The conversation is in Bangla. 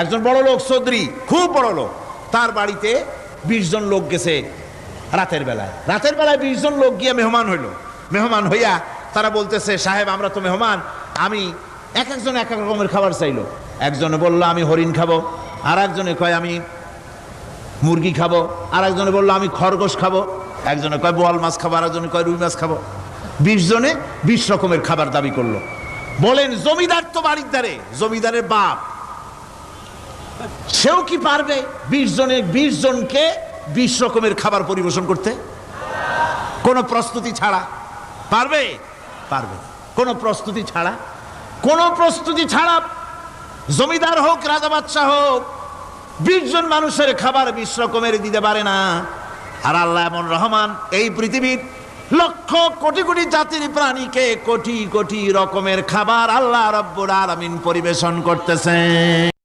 একজন বড় লোক চৌধুরী, খুব বড় লোক, তার বাড়িতে 20 জন লোক গেছে রাতের বেলায়। 20 জন লোক গিয়ে মেহমান হইল। মেহমান হইয়া তারা বলতেছে, সাহেব আমরা তো মেহমান, আমি এক একজন এক এক রকমের খাবার চাইলো। একজনে বললো আমি হরিণ খাবো, আর একজনে কয় আমি মুরগি খাবো, আর একজনে বললো আমি খরগোশ খাবো, একজনে কয় বোয়াল মাছ খাবো, আর একজনে কয় রুই মাছ খাবো। 20 জনে 20 রকমের খাবার দাবি করলো। বলেন জমিদার তো বাড়ির ধারে, জমিদারের বাপ, সেও কি পারবে 20 জনকে 20 রকমের খাবার পরিবেশন করতে? কোন প্রস্তুতি ছাড়া পারবে? পারবে কোন প্রস্তুতি ছাড়া? কোন প্রস্তুতি ছাড়া জমিদার হোক রাজা বাদশাহ হোক 20 জন মানুষের খাবার 20 রকমের দিতে পারে না। আর আল্লাহ এমন রহমান, এই পৃথিবীর লক্ষ কোটি কোটি জাতির প্রাণীকে কোটি কোটি রকমের খাবার আল্লাহ রাব্বুল আলামিন পরিবেশন করতেছেন।